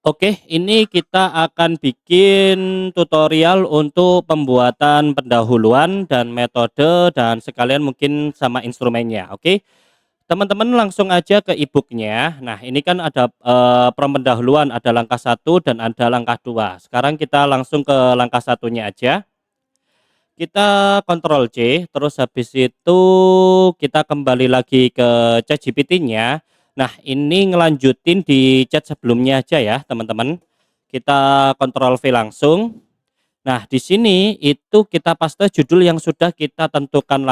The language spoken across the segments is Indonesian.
Oke, ini kita akan bikin tutorial untuk pembuatan pendahuluan dan metode dan sekalian mungkin sama instrumennya. Oke, teman-teman langsung aja ke e-booknya. Nah, ini kan ada pendahuluan, ada langkah satu dan ada langkah dua. Sekarang kita langsung ke langkah satunya aja. Kita Ctrl C, terus habis itu kita kembali lagi ke ChatGPT-nya. Nah, ini ngelanjutin di chat sebelumnya aja ya, teman-teman. Kita Ctrl V langsung. Nah, di sini itu kita paste judul yang sudah kita tentukan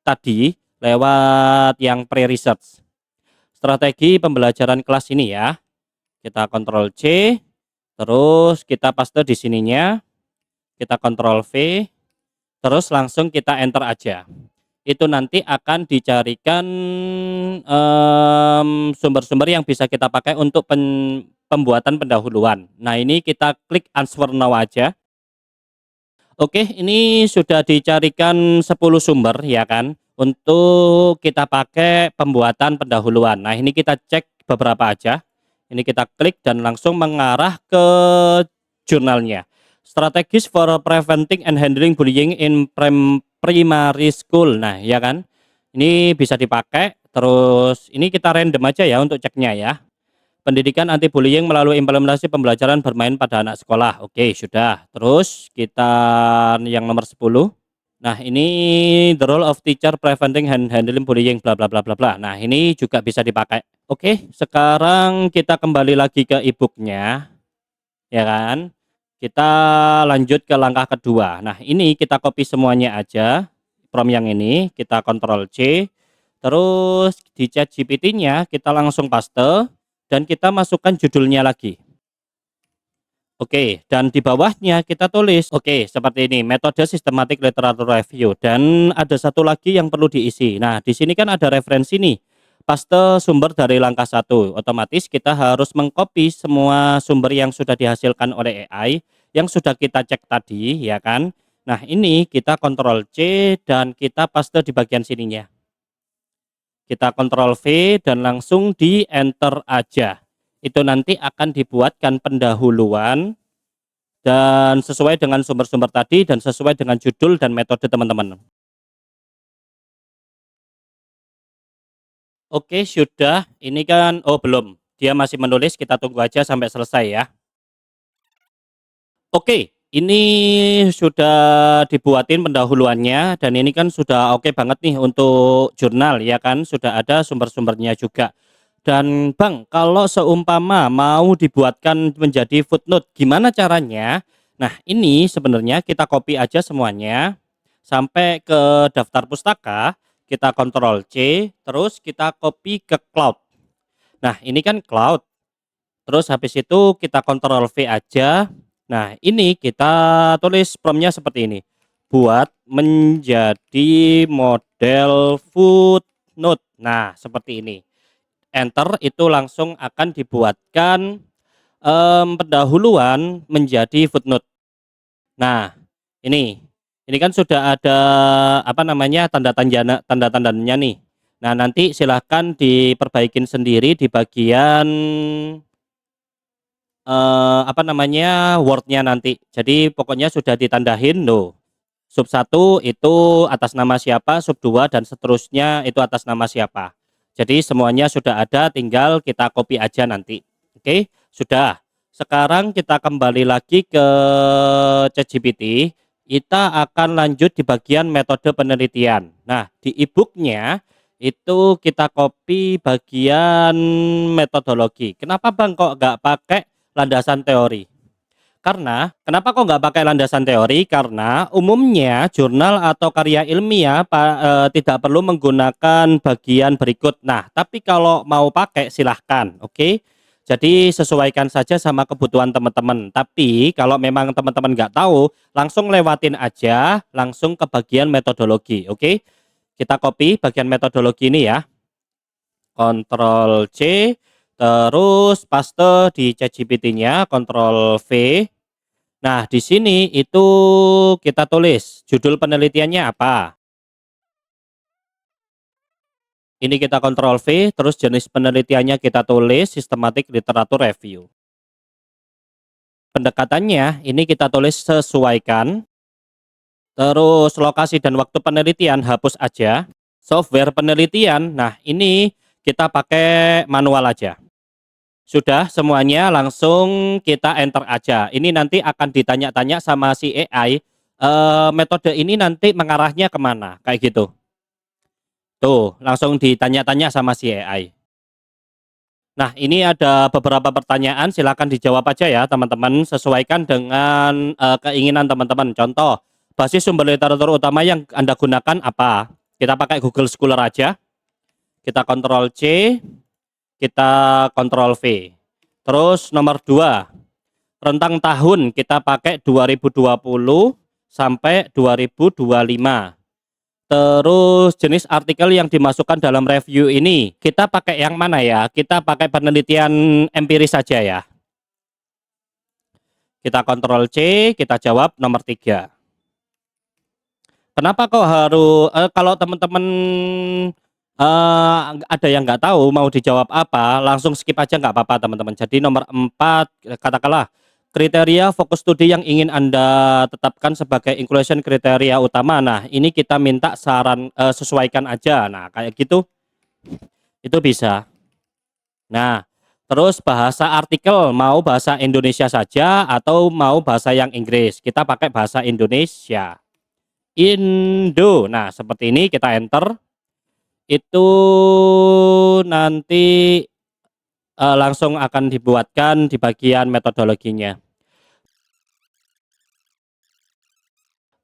tadi lewat yang pre-research. Strategi pembelajaran kelas ini ya. Kita Ctrl C, terus kita paste di sininya, kita Ctrl V, terus langsung kita enter aja. Itu nanti akan dicarikan sumber-sumber yang bisa kita pakai untuk pembuatan pendahuluan. Nah, ini kita klik answer now aja. Oke, ini sudah dicarikan 10 sumber ya kan untuk kita pakai pembuatan pendahuluan. Nah, ini kita cek beberapa aja. Ini kita klik dan langsung mengarah ke jurnalnya. Strategies for preventing and handling bullying in primary school. Nah, ya kan? Ini bisa dipakai. Terus ini kita random aja ya untuk ceknya ya. Pendidikan anti bullying melalui implementasi pembelajaran bermain pada anak sekolah. Oke, sudah. Terus kita yang nomor 10. Nah, ini the role of teacher preventing and handling bullying bla bla bla bla bla. Nah, ini juga bisa dipakai. Oke, sekarang kita kembali lagi ke e-booknya, ya kan? Kita lanjut ke langkah kedua. Nah, ini kita copy semuanya aja. From yang ini kita Ctrl C. Terus di chat GPT-nya kita langsung paste dan kita masukkan judulnya lagi. Oke, dan di bawahnya kita tulis, oke, seperti ini, metode systematic literature review. Dan ada satu lagi yang perlu diisi. Nah, di sini kan ada referensi nih, paste sumber dari langkah satu. Otomatis kita harus mengcopy semua sumber yang sudah dihasilkan oleh AI, yang sudah kita cek tadi, ya kan? Nah, ini kita Ctrl C dan kita paste di bagian sininya. Kita Ctrl V dan langsung di enter aja. Itu nanti akan dibuatkan pendahuluan dan sesuai dengan sumber-sumber tadi dan sesuai dengan judul dan metode teman-teman. Oke, sudah. Ini kan, oh belum. Dia masih menulis, kita tunggu aja sampai selesai ya. Oke, ini sudah dibuatin pendahuluannya dan ini kan sudah oke banget nih untuk jurnal ya kan, sudah ada sumber-sumbernya juga. Dan Bang, kalau seumpama mau dibuatkan menjadi footnote, gimana caranya? Nah, ini sebenarnya kita copy aja semuanya sampai ke daftar pustaka, kita Ctrl C, terus kita copy ke cloud. Nah, ini kan cloud. Terus habis itu kita Ctrl V aja. Nah, ini kita tulis promptnya seperti ini. Buat menjadi model footnote. Nah, seperti ini. Enter itu langsung akan dibuatkan pendahuluan menjadi footnote. Nah, ini kan sudah ada apa namanya tanda-tandanya nih. Nah, nanti silahkan diperbaikin sendiri di bagian apa namanya wordnya nanti. Jadi pokoknya sudah ditandahin loh. Sub 1 itu atas nama siapa, sub 2 dan seterusnya itu atas nama siapa. Jadi semuanya sudah ada, tinggal kita copy aja nanti. Oke, sudah. Sekarang kita kembali lagi ke ChatGPT. Kita akan lanjut di bagian metode penelitian. Nah, di e-booknya itu kita copy bagian metodologi. Kenapa Bang kok nggak pakai landasan teori? Karena, kenapa kok nggak pakai landasan teori? Karena umumnya jurnal atau karya ilmiah tidak perlu menggunakan bagian berikut. Nah, tapi kalau mau pakai silahkan, oke? Jadi sesuaikan saja sama kebutuhan teman-teman. Tapi kalau memang teman-teman nggak tahu, langsung lewatin aja, langsung ke bagian metodologi, oke? Kita copy bagian metodologi ini ya. Ctrl C, terus paste di ChatGPT-nya, Ctrl V. Nah, di sini itu kita tulis judul penelitiannya apa. Ini kita Ctrl V, terus jenis penelitiannya kita tulis Systematic Literature Review. Pendekatannya ini kita tulis sesuaikan, terus lokasi dan waktu penelitian hapus aja. Software penelitian, nah ini kita pakai manual aja. Sudah semuanya langsung kita enter aja. Ini nanti akan ditanya-tanya sama si AI, metode ini nanti mengarahnya kemana, kayak gitu. Tuh, langsung ditanya-tanya sama si AI. Nah, ini ada beberapa pertanyaan, silakan dijawab aja ya teman-teman, sesuaikan dengan keinginan teman-teman. Contoh, basis sumber literatur utama yang Anda gunakan apa? Kita pakai Google Scholar aja. Kita Ctrl C, kita Ctrl V. Terus nomor 2, rentang tahun kita pakai 2020 sampai 2025. Terus jenis artikel yang dimasukkan dalam review ini kita pakai yang mana ya? Kita pakai penelitian empiris saja ya. Kita Ctrl C, kita jawab nomor 3. Kenapa kok harus kalau teman-teman ada yang nggak tahu mau dijawab apa, langsung skip aja nggak apa-apa teman-teman. Jadi nomor 4, katakanlah kriteria fokus studi yang ingin Anda tetapkan sebagai inclusion kriteria utama. Nah, ini kita minta saran, sesuaikan aja. Nah, kayak gitu itu bisa. Nah, terus bahasa artikel mau bahasa Indonesia saja atau mau bahasa yang Inggris. Kita pakai bahasa Indonesia. Indo. Nah, seperti ini kita enter. Itu nanti langsung akan dibuatkan di bagian metodologinya.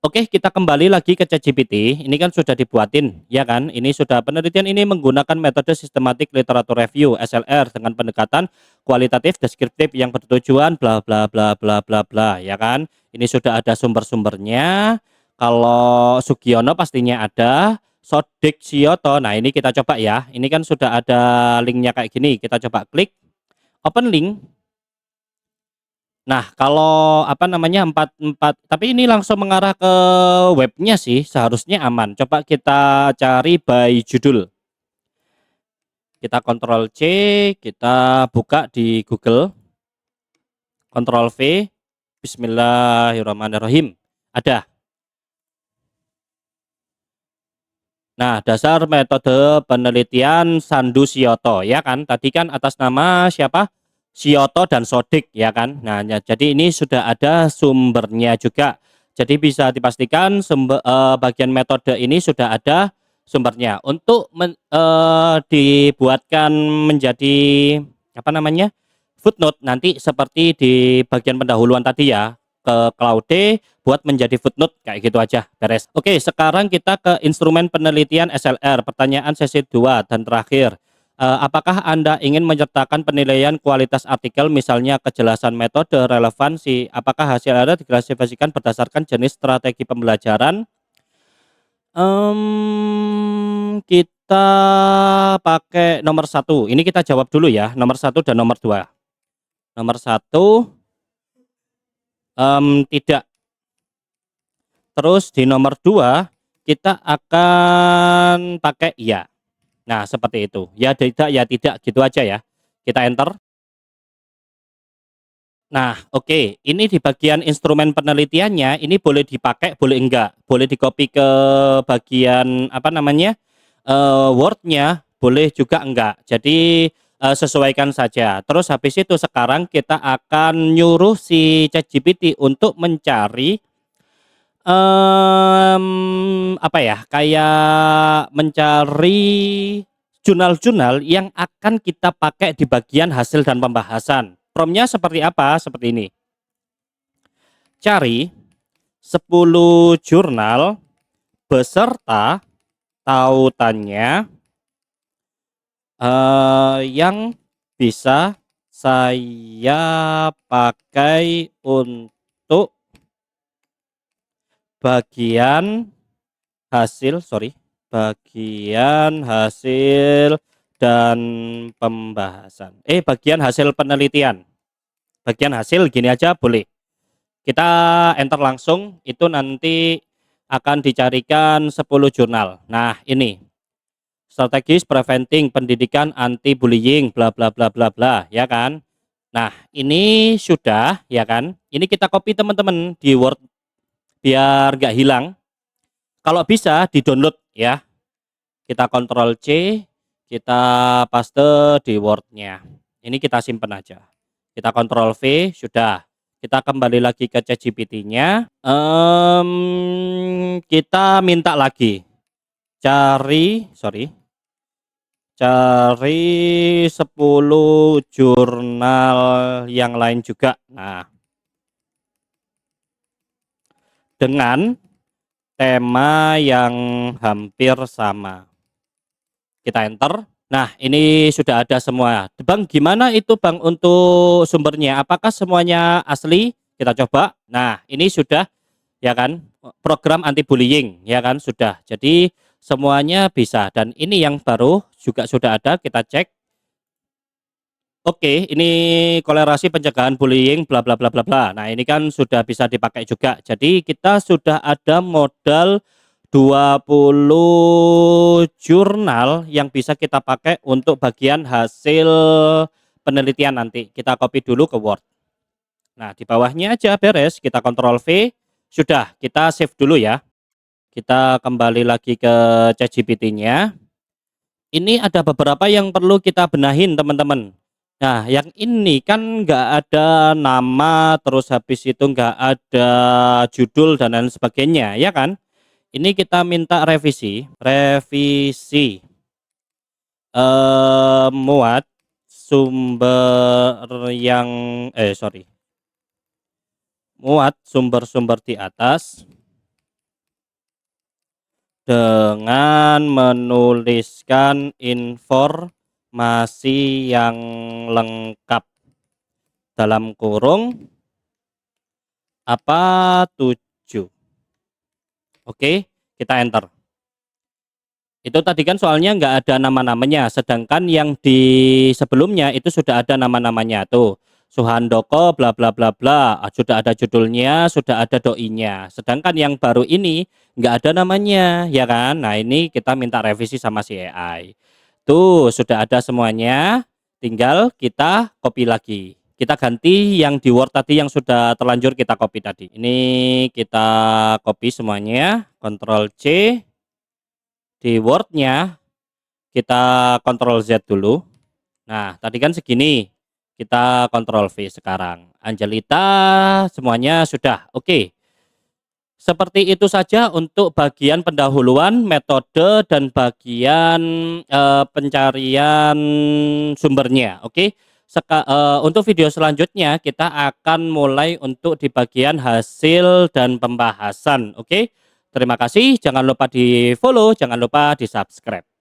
Oke, kita kembali lagi ke ChatGPT. Ini kan sudah dibuatin, ya kan? Ini sudah penelitian ini menggunakan metode sistematik literatur review (SLR) dengan pendekatan kualitatif deskriptif yang bertujuan bla bla bla bla bla bla, ya kan? Ini sudah ada sumber-sumbernya. Kalau Sugiono pastinya ada, Sodik Sioto. Nah, ini kita coba ya. Ini kan sudah ada linknya kayak gini. Kita coba klik open link. Nah, kalau apa namanya 44, tapi ini langsung mengarah ke webnya sih, seharusnya aman. Coba kita cari by judul. Kita Ctrl C, kita buka di Google. Ctrl V. Bismillahirrahmanirrahim. Ada. Nah, dasar metode penelitian Sandu Sioto, ya kan? Tadi kan atas nama siapa? Sioto dan Sodik, ya kan? Nah, jadi ini sudah ada sumbernya juga. Jadi bisa dipastikan bagian metode ini sudah ada sumbernya. Untuk dibuatkan menjadi apa namanya? Footnote nanti seperti di bagian pendahuluan tadi ya, ke Claude buat menjadi footnote kayak gitu aja, beres. Oke, sekarang kita ke instrumen penelitian SLR. Pertanyaan sesi 2 dan terakhir. Apakah Anda ingin menyertakan penilaian kualitas artikel, misalnya kejelasan metode, relevansi? Apakah hasil Anda diklasifikasikan berdasarkan jenis strategi pembelajaran? Kita pakai nomor 1. Ini kita jawab dulu ya, nomor 1 dan nomor 2. Nomor 1 tidak. Terus di nomor 2 kita akan pakai iya. Nah, seperti itu. Ya tidak, ya tidak, gitu aja ya. Kita enter. Nah, oke. Ini di bagian instrumen penelitiannya, ini boleh dipakai, boleh enggak. Boleh di-copy ke bagian apa namanya? Word-nya, boleh juga enggak. Jadi sesuaikan saja. Terus habis itu sekarang kita akan nyuruh si ChatGPT untuk mencari apa ya, kayak mencari jurnal-jurnal yang akan kita pakai di bagian hasil dan pembahasan. Prompt-nya seperti apa? Seperti ini. Cari 10 jurnal beserta tautannya yang bisa saya pakai untuk bagian hasil dan pembahasan. Bagian hasil penelitian. Bagian hasil gini aja boleh. Kita enter langsung, itu nanti akan dicarikan 10 jurnal. Nah, ini. Strategis preventing pendidikan anti bullying bla bla bla bla bla, ya kan? Nah, ini sudah ya kan. Ini kita copy teman-teman di Word biar nggak hilang. Kalau bisa di-download ya. Kita Ctrl C, kita paste di Word-nya. Ini kita simpan aja. Kita Ctrl V, sudah. Kita kembali lagi ke ChatGPT-nya. Kita minta lagi cari 10 jurnal yang lain juga. Nah, dengan tema yang hampir sama. Kita enter. Nah, ini sudah ada semua. Bang, gimana itu Bang untuk sumbernya? Apakah semuanya asli? Kita coba. Nah, ini sudah ya kan, program anti bullying ya kan, sudah. Jadi semuanya bisa, dan ini yang baru juga sudah ada, kita cek. Oke, ini kolerasi pencegahan bullying bla bla bla bla bla. Nah, ini kan sudah bisa dipakai juga. Jadi kita sudah ada modal 20 jurnal yang bisa kita pakai untuk bagian hasil penelitian nanti. Kita copy dulu ke Word. Nah, di bawahnya aja beres, kita Ctrl V. Sudah, kita save dulu ya. Kita kembali lagi ke ChatGPT-nya. Ini ada beberapa yang perlu kita benahin teman-teman. Nah, yang ini kan nggak ada nama, terus habis itu nggak ada judul dan lain sebagainya, ya kan? Ini kita minta revisi, muat sumber yang muat sumber-sumber di atas dengan menuliskan informasi yang lengkap dalam kurung apa 7. Oke, kita enter. Itu tadi kan soalnya nggak ada nama-namanya, sedangkan yang di sebelumnya itu sudah ada nama-namanya tuh. Suhandoko bla bla bla bla, sudah ada judulnya, sudah ada doinya. Sedangkan yang baru ini nggak ada namanya, ya kan? Nah, ini kita minta revisi sama si AI. Tuh, sudah ada semuanya, tinggal kita copy lagi. Kita ganti yang di Word tadi yang sudah terlanjur kita copy tadi. Ini kita copy semuanya, Ctrl C. Di Word-nya kita Ctrl Z dulu. Nah, tadi kan segini. Kita Ctrl V sekarang. Angelita semuanya sudah. Oke. Seperti itu saja untuk bagian pendahuluan, metode, dan bagian pencarian sumbernya. Oke. Untuk video selanjutnya kita akan mulai untuk di bagian hasil dan pembahasan. Oke. Terima kasih. Jangan lupa di follow, jangan lupa di subscribe.